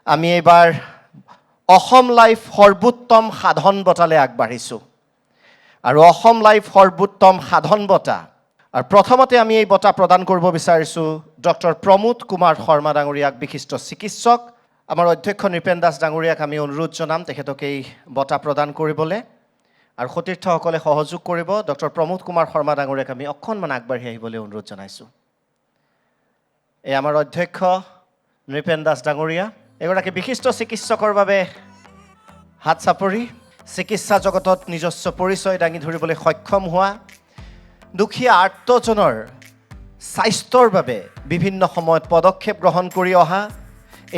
আমি এইবাৰ অসম লাইফ সৰ্বোত্তম সাধন বঁটালৈ আগবাঢ়িছোঁ আৰু অসম লাইফ সৰ্বোত্তম সাধন বঁটা আৰু প্ৰথমতে আমি এই বঁটা প্ৰদান কৰিব বিচাৰিছোঁ ডক্টৰ প্ৰমোদ কুমাৰ শৰ্মা ডাঙৰীয়াক, বিশিষ্ট চিকিৎসক। আমাৰ অধ্যক্ষ নৃপেন দাস ডাঙৰীয়াক আমি অনুৰোধ জনাম তেখেতক এই বঁটা প্ৰদান কৰিবলৈ আৰু সতীৰ্থসকলে সহযোগ কৰিব। ডক্টৰ প্ৰমোদ কুমাৰ শৰ্মা ডাঙৰীয়াক আমি অকণমান আগবাঢ়ি আহিবলৈ অনুৰোধ জনাইছোঁ। এই আমাৰ অধ্যক্ষ নৃপেন দাস ডাঙৰীয়া, এগৰাকী বিশিষ্ট চিকিৎসকৰ বাবে হাত চাপৰি, চিকিৎসা জগতত নিজস্ব পৰিচয় দাঙি ধৰিবলৈ সক্ষম হোৱা, দুখীয়া আৰ্তজনৰ স্বাস্থ্যৰ বাবে বিভিন্ন সময়ত পদক্ষেপ গ্ৰহণ কৰি অহা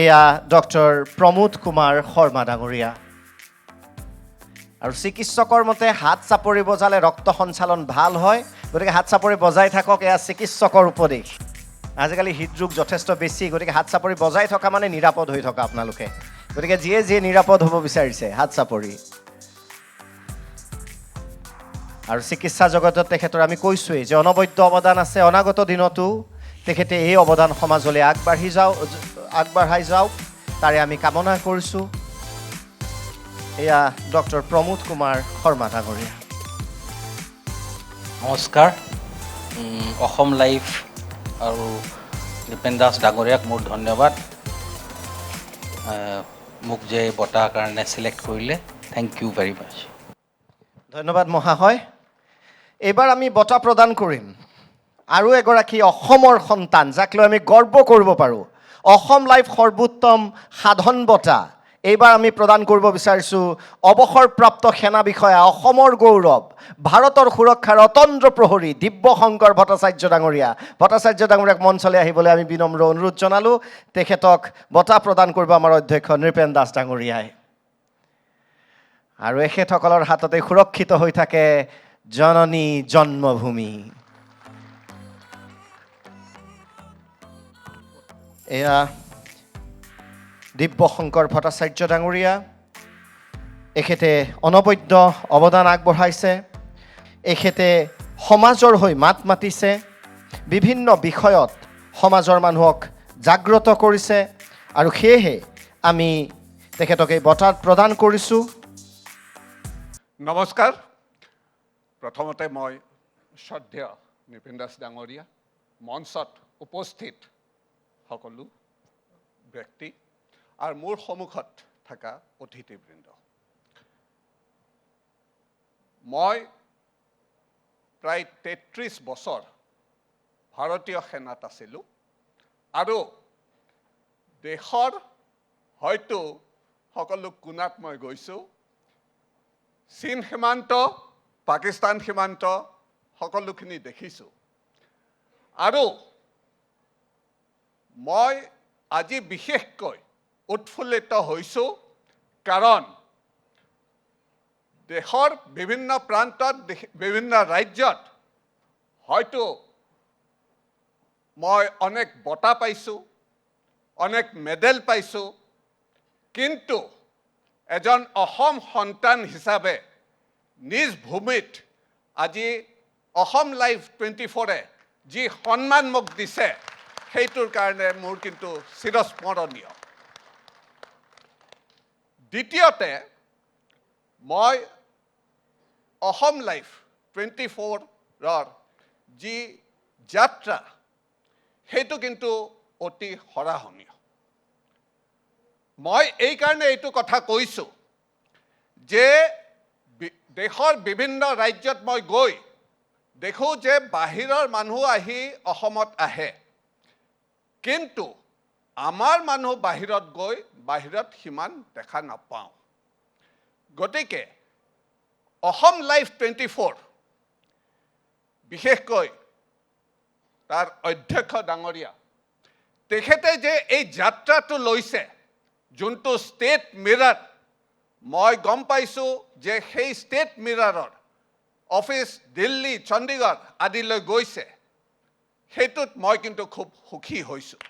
এয়া ডক্টৰ প্ৰমোদ কুমাৰ শৰ্মা ডাঙৰীয়া। আৰু চিকিৎসকৰ মতে হাত চাপৰি বজালে ৰক্ত সঞ্চালন ভাল হয়, গতিকে হাত চাপৰি বজাই থাকক, এয়া চিকিৎসকৰ উপদেশ। আজিকালি হৃদৰোগ যথেষ্ট বেছি, গতিকে হাত চাপৰি বজাই থকা মানে নিৰাপদ হৈ থকা আপোনালোকে। গতিকে যিয়ে নিৰাপদ হ'ব বিচাৰিছে হাত চাপৰি। আৰু চিকিৎসা জগতত তেখেতৰ আমি কৈছোঁৱেই যে অনবদ্য অৱদান আছে, অনাগত দিনতো তেখেতে এই অৱদান সমাজলৈ আগবঢ়াই যাওক, তাৰে আমি কামনা কৰিছোঁ। এয়া ডক্টৰ প্ৰমোদ কুমাৰ শৰ্মা ডাঙৰীয়া। নমস্কাৰ। অসম লাইফ আৰু নৃপেন দাস ডাঙৰীয়াক মোৰ ধন্যবাদ, মোক যে বঁটাৰ কাৰণে চিলেক্ট কৰিলে। থেংক ইউ ভেৰি মাছ। ধন্যবাদ মহাশয়। এইবাৰ আমি বঁটা প্ৰদান কৰিম আৰু এগৰাকী অসমৰ সন্তান, যাক লৈ আমি গৰ্ব কৰিব পাৰোঁ। অসম লাইফ সৰ্বোত্তম সাধন বঁটা এইবাৰ আমি প্ৰদান কৰিব বিচাৰিছোঁ অৱসৰপ্ৰাপ্ত সেনা বিষয়া, অসমৰ গৌৰৱ, ভাৰতৰ সুৰক্ষাৰ অতন্দ্ৰ প্ৰহৰী দিব্যশংকৰ ভট্টাচাৰ্য ডাঙৰীয়া। ভট্টাচাৰ্য ডাঙৰীয়াক মঞ্চলৈ আহিবলৈ আমি বিনম্ৰ অনুৰোধ জনালোঁ। তেখেতক বঁটা প্ৰদান কৰিব আমাৰ অধ্যক্ষ নৃপেন দাস ডাঙৰীয়াই। আৰু এখেতসকলৰ হাততে সুৰক্ষিত হৈ থাকে জননী জন্মভূমি। এয়া দিব্যশংকৰ ভট্টাচাৰ্য ডাঙৰীয়া, এখেতে অনবদ্য অৱদান আগবঢ়াইছে। এখেতে সমাজৰ হৈ মাত মাতিছে, বিভিন্ন বিষয়ত সমাজৰ মানুহক জাগ্ৰত কৰিছে আৰু সেয়েহে আমি তেখেতক এই বঁটা প্ৰদান কৰিছোঁ। নমস্কাৰ। প্ৰথমতে মই শ্ৰদ্ধেয় নৃপেন দাস ডাঙৰীয়া, মঞ্চত উপস্থিত সকলো ব্যক্তি আৰু মোৰ সন্মুখত থকা অতিথিবৃন্দ, মই প্ৰায় ৩৩ বছৰ ভাৰতীয় সেনাত আছিলোঁ আৰু দেশৰ হয়তো সকলো কোণাত মই গৈছোঁ। চীন সীমান্ত, পাকিস্তান সীমান্ত সকলোখিনি দেখিছোঁ। আৰু মই আজি বিশেষকৈ উৎফুল্লিত হৈছোঁ, কাৰণ দেশৰ বিভিন্ন প্ৰান্তত, বিভিন্ন ৰাজ্যত হয়তো মই অনেক বঁটা পাইছোঁ, অনেক মেডেল পাইছোঁ, কিন্তু এজন অসম সন্তান হিচাপে নিজ ভূমিত আজি অসম লাইফ 24-এ যি সন্মান মোক দিছে, সেইটোৰ কাৰণে মোৰ কিন্তু চিৰস্মৰণীয়। দ্বিতীয়তে, মই অসম লাইফ 24-ৰ যি যাত্ৰা, সেইটো কিন্তু অতি সৰাহনীয়। মই এইকাৰণে এইটো কথা কৈছোঁ যে দেশৰ বিভিন্ন ৰাজ্যত মই গৈ দেখোঁ যে বাহিৰৰ মানুহ আহি অসমত আহে, কিন্তু আমাৰ মানুহ বাহিৰত গৈ বাহিৰত সিমান দেখা নাপাওঁ। গতিকে অসম লাইফ 24, বিশেষকৈ তাৰ অধ্যক্ষ ডাঙৰীয়া, তেখেতে যে এই যাত্ৰাটো লৈছে, যোনটো ষ্টেট মিৰাৰ, মই গম পাইছোঁ যে সেই ষ্টেট মিৰাৰৰ অফিচ দিল্লী, চণ্ডীগড় আদিলৈ গৈছে, সেইটোত মই কিন্তু খুব সুখী হৈছোঁ।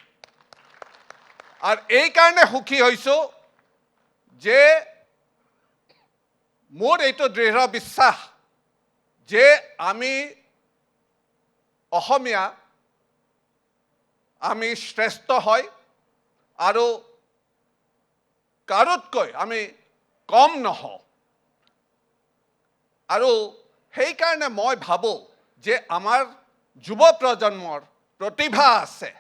আৰু এইকাৰণে সুখী হৈছোঁ যে মোৰ এইটো দৃঢ় বিশ্বাস যে আমি অসমীয়া, আমি শ্ৰেষ্ঠ হয় আৰু কাৰোতকৈ আমি কম নহওঁ আৰু সেইকাৰণে মই ভাবোঁ যে আমাৰ যুৱ প্ৰজন্মৰ প্ৰতিভা আছে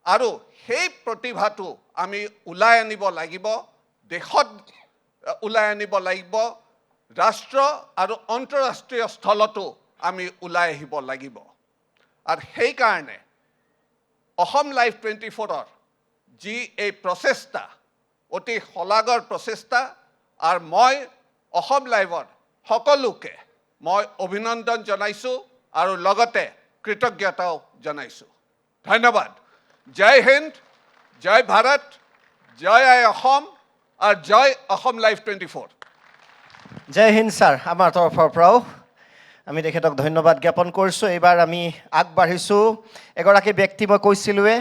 আৰু সেই প্ৰতিভাটো আমি ওলাই আনিব লাগিব, দেশত ওলাই আনিব লাগিব, ৰাষ্ট্ৰ আৰু আন্তঃৰাষ্ট্ৰীয় স্থলতো আমি ওলাই আহিব লাগিব। আৰু সেইকাৰণে অসম লাইফ 24ৰ যি এই প্ৰচেষ্টা, অতি শলাগৰ প্ৰচেষ্টা, আৰু মই অসম লাইভৰ সকলোকে মই অভিনন্দন জনাইছোঁ আৰু লগতে কৃতজ্ঞতাও জনাইছোঁ। ধন্যবাদ। জয় হিন্দ, জয় ভাৰত, জয় আই অসম আৰু জয় অসম লাইফ 24। জয় হিন্দ ছাৰ, আমাৰ তৰফৰ পৰাও আমি তেখেতক ধন্যবাদ জ্ঞাপন কৰিছোঁ। এইবাৰ আমি আগবাঢ়িছোঁ। এগৰাকী ব্যক্তি মই কৈছিলোঁৱে,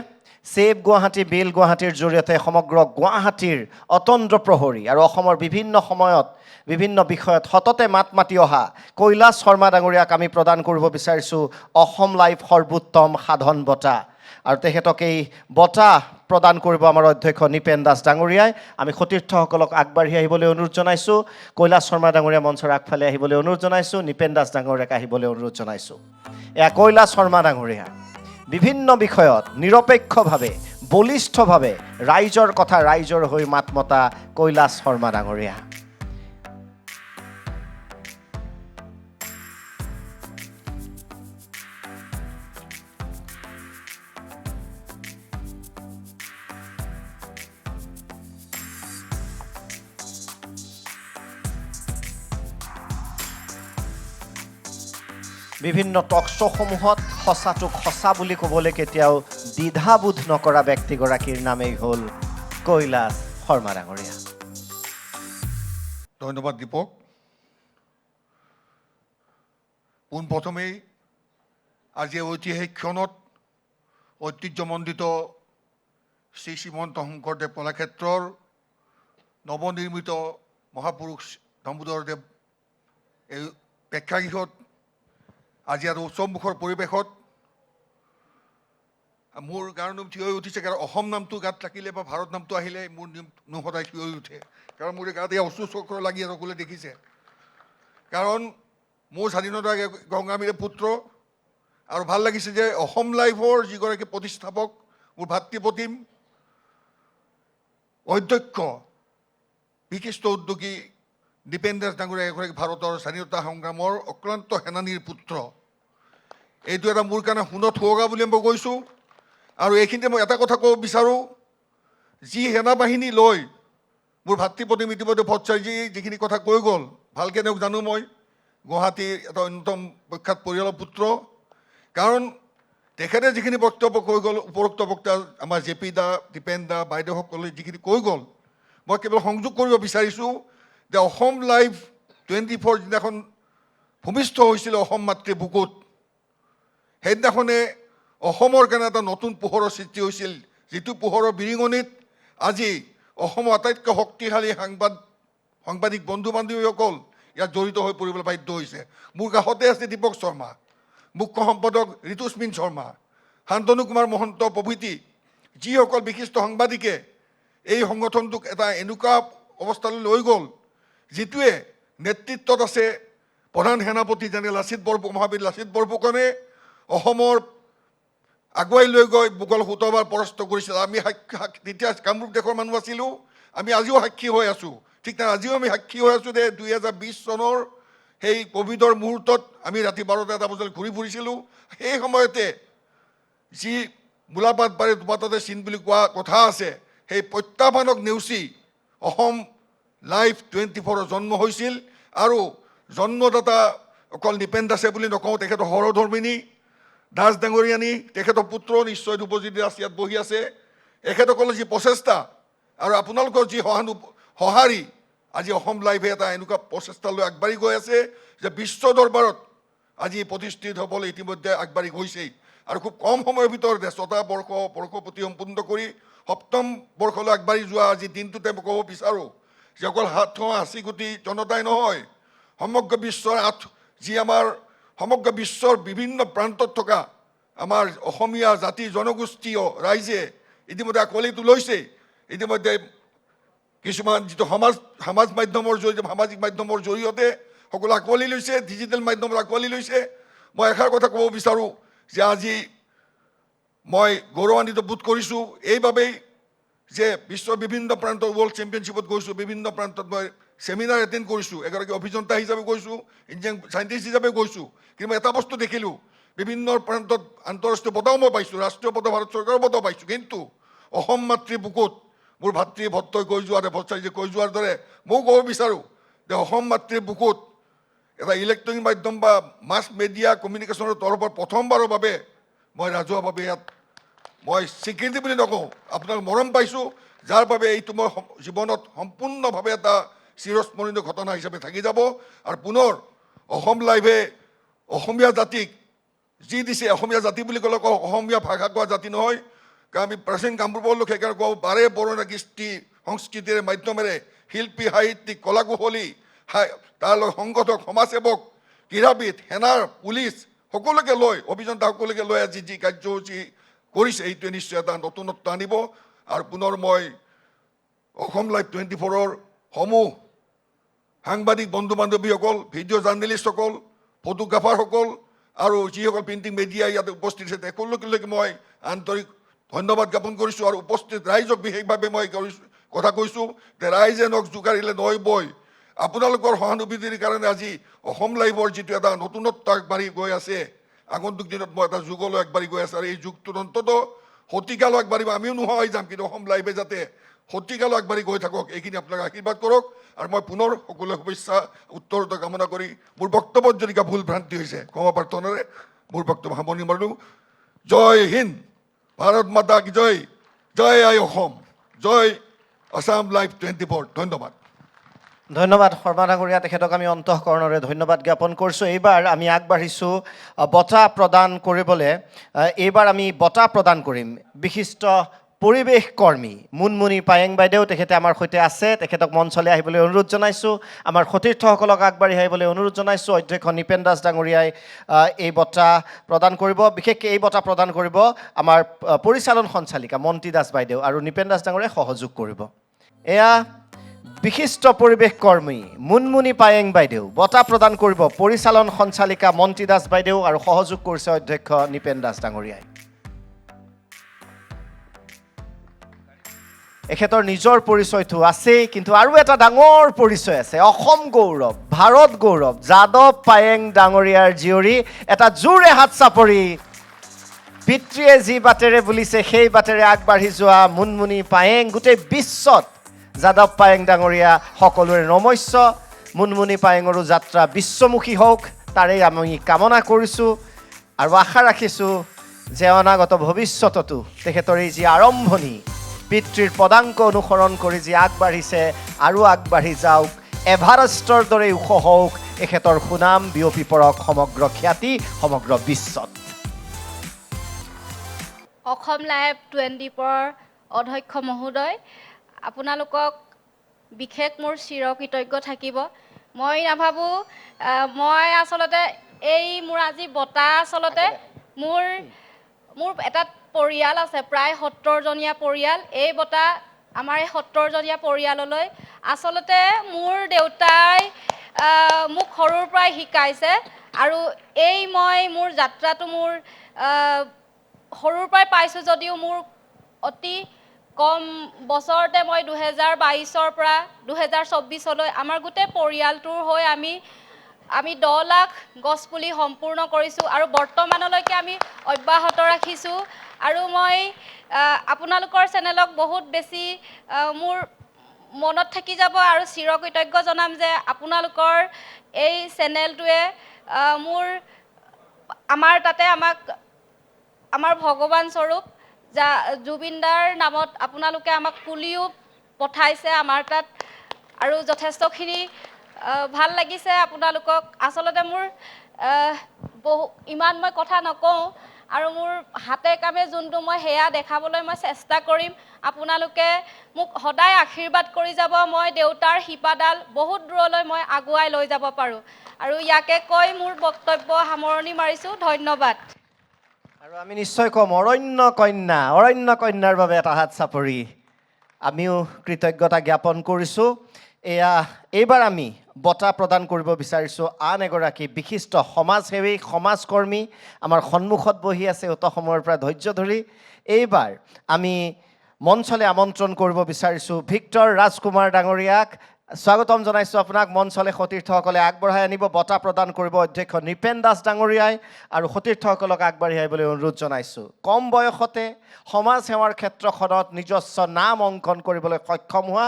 ছেভ গুৱাহাটী বিল গুৱাহাটীৰ জৰিয়তে সমগ্ৰ গুৱাহাটীৰ অতন্দ্ৰ প্ৰহৰী আৰু অসমৰ বিভিন্ন সময়ত বিভিন্ন বিষয়ত সততে মাত মাতি অহা কৈলাশ শৰ্মা ডাঙৰীয়াক আমি প্ৰদান কৰিব বিচাৰিছোঁ অসম লাইফ সৰ্বোত্তম সাধন বঁটা। আৰু তেখেতক এই বঁটা প্ৰদান কৰিব আমাৰ অধ্যক্ষ নিপেন দাস ডাঙৰীয়াই। আমি সতীৰ্থসকলক আগবাঢ়ি আহিবলৈ অনুৰোধ জনাইছোঁ। কৈলাশ শৰ্মা ডাঙৰীয়া মঞ্চৰ আগফালে আহিবলৈ অনুৰোধ জনাইছোঁ। নিপেন দাস ডাঙৰীয়াক আহিবলৈ অনুৰোধ জনাইছোঁ। এয়া কৈলাশ শৰ্মা ডাঙৰীয়া বিভিন্ন বিষয়ত নিৰপেক্ষভাৱে বলিষ্ঠভাৱে ৰাইজৰ কথা ৰাইজৰ হৈ মাত মতা কৈলাশ শৰ্মা ডাঙৰীয়া। বিভিন্ন টক শ্ব'সমূহত সঁচাটোক সঁচা বুলি ক'বলৈ কেতিয়াও দ্বিধাবোধ নকৰা ব্যক্তিগৰাকীৰ নামেই হ'ল কৈলাশ শৰ্মা ডাঙৰীয়া। ধন্যবাদ দীপক। পোনপ্ৰথমেই আজি ঐতিহাসিক ক্ষণত ঐতিহ্যমণ্ডিত শ্ৰী শ্ৰীমন্ত শংকৰদেৱ কলাক্ষেত্ৰৰ নৱনিৰ্মিত মহাপুৰুষ দামোদৰদেৱ এই প্ৰেক্ষাগৃহত আজি আৰু উৎসৱমুখৰ পৰিৱেশত মোৰ গাৰ নোম থিয় হৈ উঠিছে। কাৰণ অসম নামটো গাত থাকিলে বা ভাৰত নামটো আহিলে মোৰ নোম সদায় থিয় হৈ উঠে। কাৰণ মোৰ গাত এই অশ্ৰু চক্ৰ লাগি সকলোৱে দেখিছে। কাৰণ মোৰ স্বাধীনতা সংগ্ৰামীৰ পুত্ৰ আৰু ভাল লাগিছে যে অসম লাইফৰ যিগৰাকী প্ৰতিষ্ঠাপক মোৰ ভাতৃপ্ৰতিম অধ্যক্ষ বিশিষ্ট উদ্যোগী নিপেন দাস ডাঙৰীয়া এগৰাকী ভাৰতৰ স্বাধীনতা সংগ্ৰামৰ অক্লান্ত সেনানীৰ পুত্ৰ। এইটো এটা মোৰ কাৰণে সোণত সুৱগা বুলি মই কৈছোঁ। আৰু এইখিনিতে মই এটা কথা ক'ব বিচাৰোঁ, যি সেনাবাহিনী লৈ মোৰ ভাতৃপ্ৰতিম ইতিমধ্যে ভট্টাচাৰ্যী যিখিনি কথা কৈ গ'ল, ভালকৈ তেওঁক জানো মই। গুৱাহাটীৰ এটা অন্যতম প্ৰখ্যাত পৰিয়ালৰ পুত্ৰ। কাৰণ তেখেতে যিখিনি বক্তব্য কৈ গ'ল, উপৰোক্ত বক্তা আমাৰ জে পি দা, দীপেন দা, বাইদেউসকলে যিখিনি কৈ গ'ল, মই কেৱল সংযোগ কৰিব বিচাৰিছোঁ যে অসম লাইফ 24 যিদিনাখন ভূমিষ্ঠ হৈছিলে অসম মাতৃ বুকুত, সেইদিনাখনে অসমৰ কাৰণে এটা নতুন পোহৰৰ সৃষ্টি হৈছিল। যিটো পোহৰৰ বিৰিঙণিত আজি অসমৰ আটাইতকৈ শক্তিশালী সাংবাদিক বন্ধু বান্ধৱীসকল ইয়াত জড়িত হৈ পৰিবলৈ বাধ্য হৈছে। মোৰ কাষতে আছে দীপক শৰ্মা, মুখ্য সম্পাদক ঋতুস্মিন শৰ্মা, শান্তনু কুমাৰ মহন্ত প্ৰভৃতি যিসকল বিশিষ্ট সাংবাদিকে এই সংগঠনটোক এটা এনেকুৱা অৱস্থালৈ লৈ গ'ল, যিটোৱে নেতৃত্বত আছে প্ৰধান সেনাপতি জেনেৰেল মহাবীৰ লাচিত বৰফুকনে অসমৰ আগুৱাই লৈ গৈ মোগল 17 বাৰ পৰাস্ত কৰিছিল। আমি তেতিয়া কামৰূপ দেশৰ মানুহ আছিলোঁ, আমি আজিও সাক্ষী হৈ আছোঁ। ঠিক নাই, আজিও আমি সাক্ষী হৈ আছোঁ যে 2020 চনৰ সেই ক'ভিডৰ মুহূৰ্তত আমি ৰাতি 12টা 1টা বজাত ঘূৰি ফুৰিছিলোঁ। সেই সময়তে যি মোলাপাত বাৰী দুপাততে চিন বুলি কোৱা কথা আছে, সেই প্ৰত্যাহ্বানক নেওচি অসম লাইফ 24ৰ জন্ম হৈছিল। আৰু জন্মদাতা অকল নিপেন দাসে বুলি নকওঁ, তেখেতৰ সহধৰ্মিনী দাস ডাঙৰীয়ানী, তেখেতৰ পুত্ৰ নিশ্চয় ধ্ৰুৱজিৎ দাস ইয়াত বহি আছে। এখেতসকলৰ যি প্ৰচেষ্টা আৰু আপোনালোকৰ যি সঁহাৰি, আজি অসম লাইফে এটা এনেকুৱা প্ৰচেষ্টা লৈ আগবাঢ়ি গৈ আছে যে বিশ্ব দৰবাৰত আজি প্ৰতিষ্ঠিত হ'বলৈ ইতিমধ্যে আগবাঢ়ি গৈছেই। আৰু খুব কম সময়ৰ ভিতৰতে 6টা বৰ্ষপতি সম্পূৰ্ণ কৰি 7ম বৰ্ষলৈ আগবাঢ়ি যোৱা আজি দিনটোতে মই ক'ব বিচাৰোঁ যে অকল 780 কোটি জনতাই নহয়, সমগ্ৰ বিশ্বৰ সমগ্ৰ বিশ্বৰ বিভিন্ন প্ৰান্তত থকা আমাৰ অসমীয়া জাতি জনগোষ্ঠীয় ৰাইজে ইতিমধ্যে আঁকোৱালিটো লৈছে। ইতিমধ্যে কিছুমান যিটো সামাজিক মাধ্যমৰ জৰিয়তে সকলো আঁকোৱালি লৈছে, ডিজিটেল মাধ্যমত আঁকোৱালি লৈছে। মই এষাৰ কথা ক'ব বিচাৰোঁ যে আজি মই গৌৰৱান্বিত বোধ কৰিছোঁ এইবাবেই যে বিশ্বৰ বিভিন্ন প্ৰান্তত ৱৰ্ল্ড চেম্পিয়নশ্বিপত গৈছোঁ, বিভিন্ন প্ৰান্তত মই ছেমিনাৰ এটেণ্ড কৰিছোঁ, এগৰাকী অভিযন্তা হিচাপে গৈছোঁ, ইঞ্জিনিয়াৰিং চাইণ্টিষ্ট হিচাপে গৈছোঁ। কিন্তু মই এটা বস্তু দেখিলোঁ, বিভিন্ন প্ৰান্তত আন্তঃৰাষ্ট্ৰীয় বঁটাও মই পাইছোঁ, ৰাষ্ট্ৰীয় বঁটা ভাৰত চৰকাৰৰ বঁটাও পাইছোঁ। কিন্তু অসম মাতৃ বুকুত মোৰ ভাতৃ ভট্টই কৈ যোৱাৰ দৰে ময়ো ক'ব বিচাৰোঁ যে অসম মাতৃৰ বুকুত এটা ইলেক্ট্ৰনিক মাধ্যম বা মাছ মেডিয়া কমিউনিকেশ্যনৰ তৰফৰ প্ৰথমবাৰৰ বাবে মই ৰাজহুৱাভাৱে ইয়াত মই স্বীকৃতি বুলি নকওঁ, আপোনাক মৰম পাইছোঁ, যাৰ বাবে এইটো মই জীৱনত সম্পূৰ্ণভাৱে এটা চিৰস্মৰণীয় ঘটনা হিচাপে থাকি যাব। আৰু পুনৰ অসম লাইভে অসমীয়া জাতিক যি দিছে, অসমীয়া জাতি বুলি ক'লে কওঁ অসমীয়া ভাষা কোৱা জাতি নহয়, কাৰণ আমি প্ৰাচীন কামৰূপৰ লোক, সেইকাৰণে কওঁ বাৰে বৰণীয়া কৃষ্টি সংস্কৃতিৰ মাধ্যমেৰে শিল্পী, সাহিত্যিক, কলা কুশলী, তাৰ লগত সংগঠক, সমাজসেৱক, ক্ৰীড়াবিদ, সেনাৰ, পুলিচ সকলোকে লৈ, অভিযন্তা সকলোকে লৈ আজি যি কাৰ্যসূচী কৰিছে এইটোৱে নিশ্চয় এটা নতুনত্ব আনিব। আৰু পুনৰ মই অসম লাইভ 24ৰ সমূহ সাংবাদিক বন্ধু বান্ধৱীসকল, ভিডিঅ' জাৰ্নেলিষ্টসকল, ফটোগ্ৰাফাৰসকল আৰু যিসকল প্ৰিণ্টিং মিডিয়া ইয়াতে উপস্থিত আছে সকলোকে মই আন্তৰিক ধন্যবাদ জ্ঞাপন কৰিছোঁ। আৰু উপস্থিত ৰাইজক বিশেষভাৱে মই কথা কৈছোঁ যে ৰাইজে নখ জোকাৰিলে নৈ বৈ, আপোনালোকৰ সহানুভূতিৰ কাৰণে আজি অসম লাইভৰ যিটো এটা নতুনত্ব আগবাঢ়ি গৈ আছে, আগন্তুক দিনত মই এটা যুগলৈ আগবাঢ়ি গৈ আছে, আৰু এই যুগটোত অন্ততঃ শতিকালৈ আগবাঢ়িব, আমিও নোহোৱা হৈ যাম, কিন্তু অসম লাইভে যাতে শতিকালৈ আগবাঢ়ি গৈ থাকক এইখিনি আপোনালোকে আশীৰ্বাদ কৰক। আৰু মই পুনৰ সকলোৱে শুভেচ্ছা উত্তৰতে কামনা কৰি মোৰ বক্তব্যত যদি কিবা ভুল ভ্ৰান্তি হৈছে ক্ষমা প্ৰাৰ্থনাৰে মোৰ বক্তব্য সামৰণি মাৰিলোঁ। জয় হিন্দ, ভাৰত মাতা কি জয়, জয় আই অসম, জয় আসাম লাইভ 24। ধন্যবাদ। ধন্যবাদ শৰ্মা ডাঙৰীয়া, তেখেতক আমি অন্তঃকৰণৰে ধন্যবাদ জ্ঞাপন কৰিছোঁ। এইবাৰ আমি আগবাঢ়িছোঁ বঁটা প্ৰদান কৰিবলৈ। এইবাৰ আমি বঁটা প্ৰদান কৰিম বিশিষ্ট পৰিৱেশ কৰ্মী মুনমুনি পায়েং বাইদেউ, তেখেতে আমাৰ সৈতে আছে, তেখেতক মঞ্চলৈ আহিবলৈ অনুৰোধ জনাইছোঁ। আমাৰ সতীৰ্থসকলক আগবাঢ়ি আহিবলৈ অনুৰোধ জনাইছোঁ। অধ্যক্ষ নৃপেন দাস ডাঙৰীয়াই এই বঁটা প্ৰদান কৰিব। বিশেষকৈ এই বঁটা প্ৰদান কৰিব আমাৰ পৰিচালন সঞ্চালিকা মন্ত্ৰী দাস বাইদেউ, আৰু নৃপেন দাস ডাঙৰীয়াই সহযোগ কৰিব। এয়া বিশিষ্ট পৰিৱেশ কৰ্মী মুনমুনি পায়েং বাইদেউ, বঁটা প্ৰদান কৰিব পৰিচালন সঞ্চালিকা মন্ত্ৰী দাস বাইদেউ, আৰু সহযোগ কৰিছে অধ্যক্ষ নৃপেন দাস ডাঙৰীয়াই। এখেতৰ নিজৰ পৰিচয়টো আছেই, কিন্তু আৰু এটা ডাঙৰ পৰিচয় আছে, অসম গৌৰৱ, ভাৰত গৌৰৱ, যাদৱ পায়েং ডাঙৰীয়াৰ জীয়ৰী। এটা জোৰে হাত চাপৰি। পিতৃয়ে যি বাটেৰে বুলিছে সেই বাটেৰে আগবাঢ়ি যোৱা মুনমুনি পায়েং। গোটেই বিশ্বত যাদৱ পায়েং ডাঙৰীয়া সকলোৰে নমস্য। মুনমুনি পায়েঙৰো যাত্ৰা বিশ্বমুখী হওক, তাৰেই আমি কামনা কৰিছোঁ, আৰু আশা ৰাখিছোঁ যে অনাগত ভৱিষ্যততো তেখেতৰ এই যি আৰম্ভণি, পিতৃৰ পদাংক অনুসৰণ কৰি যি আগবাঢ়িছে আৰু আগবাঢ়ি যাওক, এভাৰেষ্টৰ দৰে ওখ হওক, এখেতৰ সুনাম বিয়পি পৰক সমগ্ৰ খ্যাতি সমগ্ৰ বিশ্বত। অসম লাইভ 24ৰ অধ্যক্ষ মহোদয়, আপোনালোকক বিশেষ মোৰ চিৰকৃতজ্ঞ থাকিব। মই নাভাবোঁ, মই আচলতে মোৰ আজি বঁটা, আচলতে মোৰ এটা পৰিয়াল আছে, প্ৰায় 70জনীয়া পৰিয়াল। এই বঁটা আমাৰ এই 70জনীয়া পৰিয়াললৈ আচলতে মোৰ দেউতাই মোক সৰুৰ পৰাই শিকাইছে, আৰু মোৰ যাত্ৰাটো মোৰ সৰুৰ পৰাই পাইছোঁ, যদিও মোৰ অতি কম বছৰতে মই 2022ৰ পৰা 2024লৈ আমাৰ গোটেই পৰিয়ালটোৰ হৈ আমি 10 লাখ গছপুলি সম্পূৰ্ণ কৰিছোঁ, আৰু বৰ্তমানলৈকে আমি অব্যাহত ৰাখিছোঁ। আৰু মই আপোনালোকৰ চেনেলক বহুত বেছি মোৰ মনত থাকি যাব, আৰু চিৰকৃতজ্ঞ জনাম যে আপোনালোকৰ এই চেনেলটোৱে আমাৰ তাতে আমাৰ ভগৱান স্বৰূপ জুবিনদাৰ নামত আপোনালোকে আমাক পুলিও পঠাইছে আমাৰ তাত, আৰু যথেষ্টখিনি ভাল লাগিছে আপোনালোকক। আচলতে মোৰ ইমান মই কথা নকওঁ, আৰু মোৰ হাতে কামে যোনটো মই সেয়া দেখাবলৈ মই চেষ্টা কৰিম। আপোনালোকে মোক সদায় আশীৰ্বাদ কৰি যাব, মই দেউতাৰ শিপাডাল বহুত দূৰলৈ মই আগুৱাই লৈ যাব পাৰোঁ। আৰু ইয়াকে কৈ মোৰ বক্তব্য সামৰণি মাৰিছোঁ। ধন্যবাদ। আৰু আমি নিশ্চয় ক'ম অৰণ্য কন্যাৰ বাবে এটা হাত চাপৰি। আমিও কৃতজ্ঞতা জ্ঞাপন কৰিছোঁ। এইবাৰ আমি বঁটা প্ৰদান কৰিব বিচাৰিছোঁ আন এগৰাকী বিশিষ্ট সমাজসেৱী সমাজকৰ্মী আমাৰ সন্মুখত বহি আছে অত সময়ৰ পৰা ধৈৰ্য ধৰি। এইবাৰ আমি মঞ্চলৈ আমন্ত্ৰণ কৰিব বিচাৰিছোঁ ভিক্টৰ ৰাজকুমাৰ ডাঙৰীয়াক। স্বাগতম জনাইছোঁ আপোনাক। মঞ্চলৈ সতীৰ্থসকলে আগবঢ়াই আনিব। বঁটা প্ৰদান কৰিব অধ্যক্ষ নৃপেন দাস ডাঙৰীয়াই আৰু সতীৰ্থসকলক আগবাঢ়ি আহিবলৈ অনুৰোধ জনাইছোঁ। কম বয়সতে সমাজ সেৱাৰ ক্ষেত্ৰখনত নিজস্ব নাম অংকন কৰিবলৈ সক্ষম হোৱা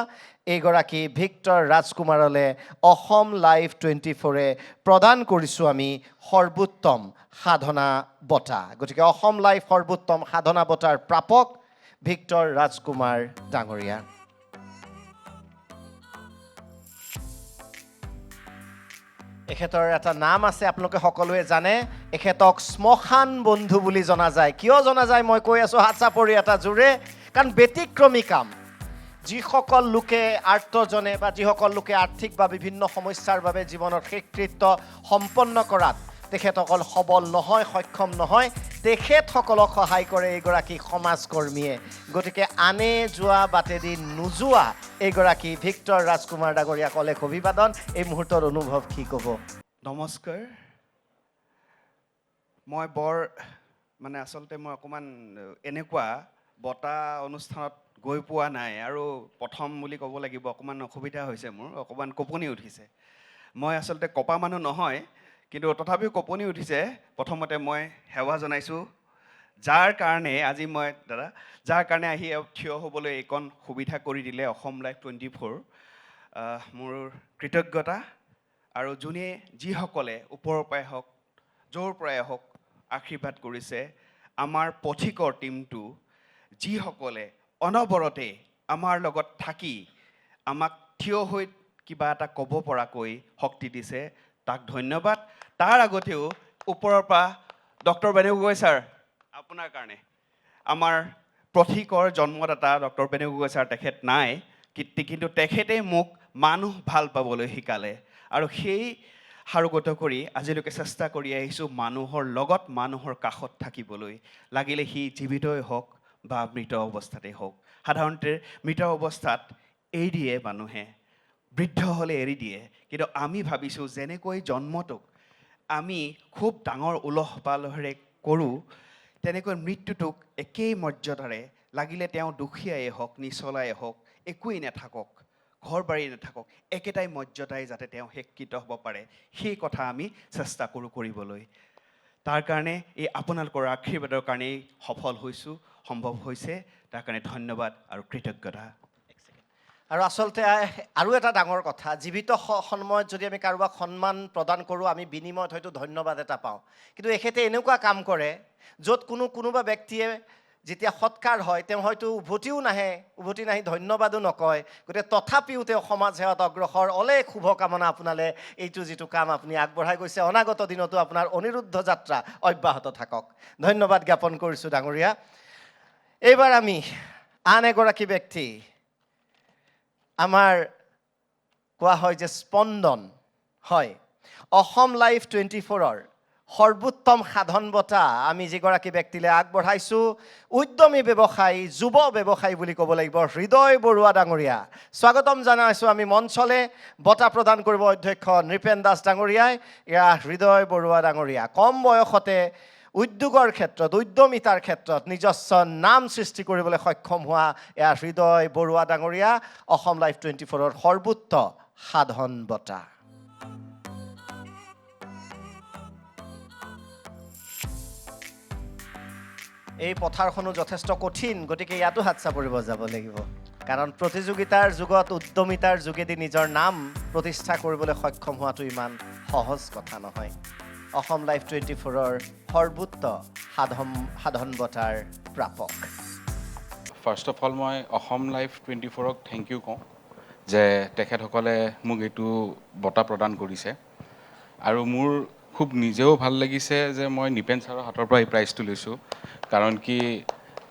এইগৰাকী ভিক্টৰ ৰাজকুমাৰলৈ অসম লাইভ 24-এ প্ৰদান কৰিছোঁ আমি সৰ্বোত্তম সাধনা বঁটা। গতিকে অসম লাইভ সৰ্বোত্তম সাধনা বঁটাৰ প্ৰাপক ভিক্টৰ ৰাজকুমাৰ ডাঙৰীয়া। এখেতৰ এটা নাম আছে, আপোনালোকে সকলোৱে জানে। এখেতক শ্মশান বন্ধু বুলি জনা যায়। কিয় জনা যায় মই কৈ আছোঁ হাত চাপৰি এটা জোৰে। কাৰণ ব্যতিক্ৰমী কাম যিসকল লোকে আৰ্তজনে বা যিসকল লোকে আৰ্থিক বা বিভিন্ন সমস্যাৰ বাবে জীৱনত শেষকৃত্য সম্পন্ন কৰাত তেখেতসকল সবল নহয়, সক্ষম নহয়, তেখেতসকলক সহায় কৰে এইগৰাকী সমাজকৰ্মীয়ে। গতিকে আনে যোৱা বাটেদি নোযোৱা এইগৰাকী ভিক্টৰ ৰাজকুমাৰ ডাঙৰীয়াক অলেখ অভিবাদন। এই মুহূৰ্তৰ অনুভৱ কি ক'ব? নমস্কাৰ। মই আচলতে মই অকণমান এনেকুৱা বঁটা অনুষ্ঠানত গৈ পোৱা নাই আৰু প্ৰথম বুলি ক'ব লাগিব অকণমান অসুবিধা হৈছে মোৰ, অকণমান কঁপনি উঠিছে। মই আচলতে কঁপা মানুহ নহয়, কিন্তু তথাপিও কঁপনি উঠিছে। প্ৰথমতে মই সেৱা জনাইছোঁ যাৰ কাৰণে আজি যাৰ কাৰণে আহি থিয় হ'বলৈ এইকণ সুবিধা কৰি দিলে অসম লাইভ 24। মোৰ কৃতজ্ঞতা। আৰু যিসকলে ওপৰৰ পৰাই হওক য'ৰ পৰাই হওক আশীৰ্বাদ কৰিছে, আমাৰ পথিকৰ টীমটো যিসকলে অনবৰতে আমাৰ লগত থাকি আমাক থিয় হৈ কিবা এটা ক'ব পৰাকৈ শক্তি দিছে, তাক ধন্যবাদ। তাৰ আগতেও ওপৰৰ পৰা ডক্টৰ বেনু গগৈ ছাৰ, আপোনাৰ কাৰণে আমাৰ পথিকৰ জন্মদাতা ডক্টৰ বেনু গগৈ ছাৰ তেখেত নাই, কিন্তু তেখেতে মোক মানুহ ভাল পাবলৈ শিকালে আৰু সেই সাৰোগত কৰি আজিলৈকে চেষ্টা কৰি আহিছোঁ মানুহৰ লগত, মানুহৰ কাষত থাকিবলৈ, লাগিলে সি জীৱিতই হওক বা মৃত অৱস্থাতেই হওক। সাধাৰণতে মৃত অৱস্থাত এৰি দিয়ে মানুহে, বৃদ্ধ হ'লে এৰি দিয়ে, কিন্তু আমি ভাবিছোঁ যেনেকৈ জন্মটোক আমি খুব ডাঙৰ উলহ পালহেৰে কৰোঁ, তেনেকৈ মৃত্যুটোক একেই মৰ্যাদাৰে, লাগিলে তেওঁ দুখীয়াই হওক নিচলাই হওক একোৱেই নাথাকক, ঘৰ বাৰী নাথাকক, একেটাই মৰ্যাদাই যাতে তেওঁ শেষকৃত হ'ব পাৰে, সেই কথা আমি চেষ্টা কৰোঁ কৰিবলৈ। তাৰ কাৰণে এই আপোনালোকৰ আশীৰ্বাদৰ কাৰণেই সফল হৈছোঁ, সম্ভৱ হৈছে। তাৰ কাৰণে ধন্যবাদ আৰু কৃতজ্ঞতা। আৰু আচলতে আৰু এটা ডাঙৰ কথা, জীৱিত সময়ত যদি আমি কাৰোবাক সন্মান প্ৰদান কৰোঁ, আমি বিনিময়ত হয়তো ধন্যবাদ এটা পাওঁ। কিন্তু এখেতে এনেকুৱা কাম কৰে য'ত কোনোবা ব্যক্তিয়ে যেতিয়া সৎকাৰ হয় তেওঁ হয়তো উভতি নাহি ধন্যবাদো নকয়। গতিকে তথাপিও তেওঁ সমাজ সেৱাত অগ্ৰসৰ। অলেখ শুভকামনা আপোনালৈ। এইটো যিটো কাম আপুনি আগবঢ়াই গৈছে, অনাগত দিনতো আপোনাৰ অনিৰুদ্ধ যাত্ৰা অব্যাহত থাকক। ধন্যবাদ জ্ঞাপন কৰিছোঁ ডাঙৰীয়া। এইবাৰ আমি আন এগৰাকী ব্যক্তি, আমাৰ কোৱা হয় যে স্পন্দন, হয় অসম লাইভ 24-ৰ সৰ্বোত্তম সাধন বঁটা আমি যিগৰাকী ব্যক্তিলৈ আগবঢ়াইছোঁ, উদ্যমী ব্যৱসায়ী, যুৱ ব্যৱসায়ী বুলি ক'ব লাগিব, হৃদয় বৰুৱা ডাঙৰীয়া। স্বাগতম জনাইছোঁ আমি মঞ্চলৈ। বঁটা প্ৰদান কৰিব অধ্যক্ষ নৃপেন দাস ডাঙৰীয়াই। হৃদয় বৰুৱা ডাঙৰীয়া কম বয়সতে উদ্যোগৰ ক্ষেত্ৰত, উদ্যমিতাৰ ক্ষেত্ৰত নিজস্ব নাম সৃষ্টি কৰিবলৈ সক্ষম হোৱা হৃদয় বৰুৱা ডাঙৰীয়া অসম লাইভ 24-ৰ সৰ্বোচ্চ সাধন বঁটা। এই পথাৰখনো যথেষ্ট কঠিন, গতিকে ইয়াতো হাত চাপৰিব যাব লাগিব। কাৰণ প্ৰতিযোগিতাৰ যুগত উদ্যমিতাৰ যোগেদি নিজৰ নাম প্ৰতিষ্ঠা কৰিবলৈ সক্ষম হোৱাটো ইমান সহজ কথা নহয়। অসম লাইভ 24-ৰ সৰ্বোচ্চ সাধন বঁটাৰ প্ৰাপক। ফাৰ্ষ্ট অফ অল মই অসম লাইভ 24-ক থেংক ইউ কওঁ যে তেখেতসকলে মোক এইটো বঁটা প্ৰদান কৰিছে। আৰু মোৰ খুব নিজেও ভাল লাগিছে যে মই নৃপেন ছাৰৰ হাতৰ পৰা এই প্ৰাইজটো লৈছোঁ। কাৰণ কি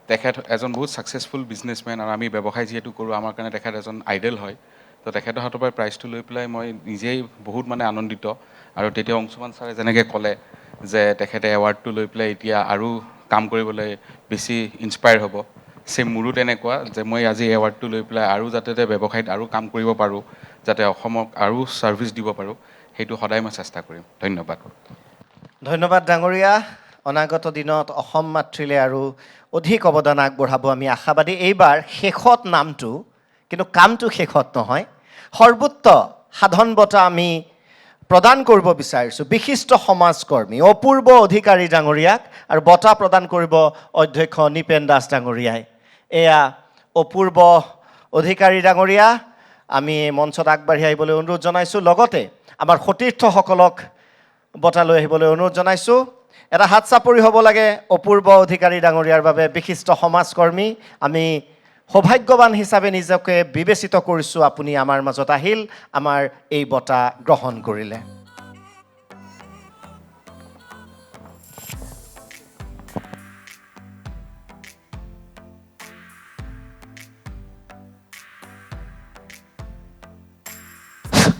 তেখেত এজন বহুত ছাকচেছফুল বিজনেছমেন আৰু আমি ব্যৱসায় যিহেতু কৰোঁ, আমাৰ কাৰণে তেখেত এজন আইডেল হয়। তো তেখেতৰ হাতৰ পৰা প্ৰাইজটো লৈ পেলাই মই নিজেই বহুত আনন্দিত। আৰু তেতিয়া অংশুমান ছাৰে যেনেকৈ ক'লে যে তেখেতে এৱাৰ্ডটো লৈ পেলাই এতিয়া আৰু কাম কৰিবলৈ বেছি ইনস্পায়াৰ হ'ব, ছেম মোৰো তেনেকুৱা যে মই আজি এৱাৰ্ডটো লৈ পেলাই আৰু যাতে ব্যৱসায়ত আৰু কাম কৰিব পাৰোঁ, যাতে অসমক আৰু ছাৰ্ভিচ দিব পাৰোঁ, সেইটো সদায় মই চেষ্টা কৰিম। ধন্যবাদ। ধন্যবাদ ডাঙৰীয়া। অনাগত দিনত অসম মাতৃলে আৰু অধিক অৱদান আগবঢ়াব আমি আশাবাদী। এইবাৰ শেষত নামটো, কিন্তু কামটো শেষত নহয়। সৰ্বোচ্চ সাধন বঁটা আমি প্ৰদান কৰিব বিচাৰিছোঁ বিশিষ্ট সমাজকৰ্মী অপূৰ্ব অধিকাৰী ডাঙৰীয়াক, আৰু বঁটা প্ৰদান কৰিব অধ্যক্ষ নিপেন দাস ডাঙৰীয়াই। এয়া অপূৰ্ব অধিকাৰী ডাঙৰীয়া, আমি মঞ্চত আগবাঢ়ি আহিবলৈ অনুৰোধ জনাইছোঁ। লগতে আমাৰ সতীৰ্থসকলক বঁটা লৈ আহিবলৈ অনুৰোধ জনাইছোঁ। এটা হাত চাপৰি হ'ব লাগে অপূৰ্ব অধিকাৰী ডাঙৰীয়াৰ বাবে, বিশিষ্ট সমাজকৰ্মী। আমি সৌভাগ্যৱান হিচাপে নিজকে বিবেচিত কৰিছোঁ আপুনি আমাৰ মাজত আহিল, আমাৰ এই বঁটা গ্ৰহণ কৰিলে।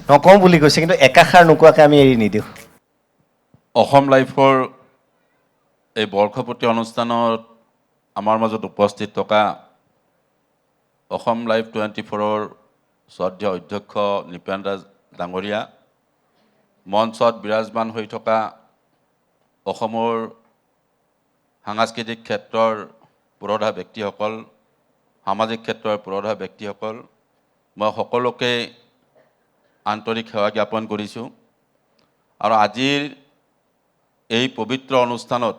নকওঁ বুলি কৈছে, কিন্তু একাষাৰ নোকোৱাকৈ আমি এৰি নিদিওঁ। অসম লাইফৰ এই বৰ্ষপূৰ্তি অনুষ্ঠানত আমাৰ মাজত উপস্থিত থকা অসম লাইফ 24ৰ শ্ৰদ্ধেয় অধ্যক্ষ নিপেন দাস ডাঙৰীয়া, মঞ্চত বিৰাজমান হৈ থকা অসমৰ সাংস্কৃতিক ক্ষেত্ৰৰ পুৰোধা ব্যক্তিসকল, সামাজিক ক্ষেত্ৰৰ পুৰোধা ব্যক্তিসকল, মই সকলোকে আন্তৰিক সেৱা জ্ঞাপন কৰিছোঁ। আৰু আজিৰ এই পবিত্ৰ অনুষ্ঠানত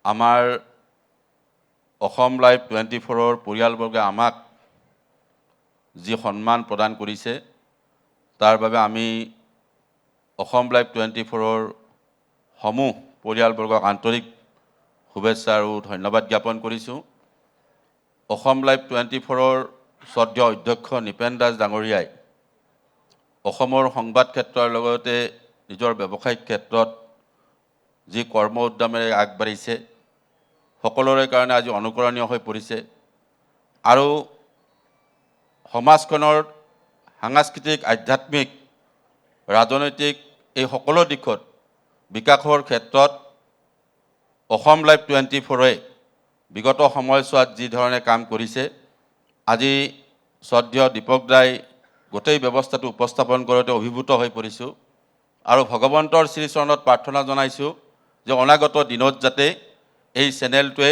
আমাৰ অসম লাইফ 24ৰ পৰিয়ালবৰ্গে আমাক যি সন্মান প্ৰদান কৰিছে, তাৰ বাবে আমি অসম লাইফ 24ৰ সমূহ পৰিয়ালবৰ্গক আন্তৰিক শুভেচ্ছা আৰু ধন্যবাদ জ্ঞাপন কৰিছোঁ। অসম লাইফ 24ৰ শ্ৰদ্ধেয় অধ্যক্ষ নিপেন দাস ডাঙৰীয়াই অসমৰ সংবাদ ক্ষেত্ৰৰ লগতে নিজৰ ব্যৱসায়িক ক্ষেত্ৰত যি কৰ্ম উদ্যমেৰে আগবাঢ়িছে, সকলোৰে কাৰণে আজি অনুকৰণীয় হৈ পৰিছে। আৰু সমাজখনৰ সাংস্কৃতিক, আধ্যাত্মিক, ৰাজনৈতিক এই সকলো দিশত বিকাশৰ ক্ষেত্ৰত অসম লাইফ 24ৰে বিগত সময়ছোৱাত যি ধৰণে কাম কৰিছে, আজি শ্ৰদ্ধেয় দীপক দাই গোটেই ব্যৱস্থাটো উপস্থাপন কৰোঁতে অভিভূত হৈ পৰিছোঁ। আৰু ভগৱন্তৰ শ্ৰীচৰণত প্ৰাৰ্থনা জনাইছোঁ যে অনাগত দিনত যাতে এই চেনেলটোৱে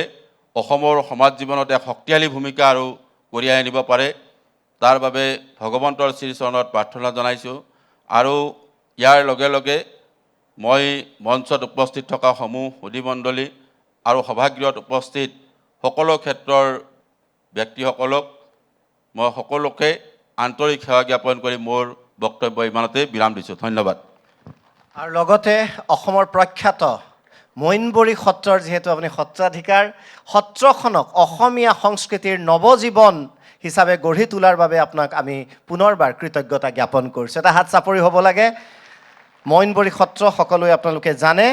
অসমৰ সমাজ জীৱনত এক শক্তিশালী ভূমিকা আৰু কঢ়িয়াই আনিব পাৰে, তাৰ বাবে ভগৱন্তৰ শ্ৰীচৰণত প্ৰাৰ্থনা জনাইছোঁ। আৰু ইয়াৰ লগে লগে মই মঞ্চত উপস্থিত থকা সমূহ সুধীমণ্ডলী আৰু সভাগৃহত উপস্থিত সকলো ক্ষেত্ৰৰ ব্যক্তিসকলক মই সকলোকে আন্তৰিক সেৱা জ্ঞাপন কৰি মোৰ বক্তব্য ইমানতে বিৰাম দিছোঁ। ধন্যবাদ। আৰু লগতে অসমৰ প্ৰখ্যাত মইনবৰী সত্ৰৰ যিহেতু আপুনি সত্ৰাধিকাৰ, সত্ৰখনক অসমীয়া সংস্কৃতিৰ নৱজীৱন হিচাপে গঢ়ি তোলাৰ বাবে আপোনাক আমি পুনৰবাৰ কৃতজ্ঞতা জ্ঞাপন কৰিছোঁ। এটা হাত চাপৰি হ'ব লাগে। মইনবৰী সত্ৰ সকলোৱে আপোনালোকে জানে।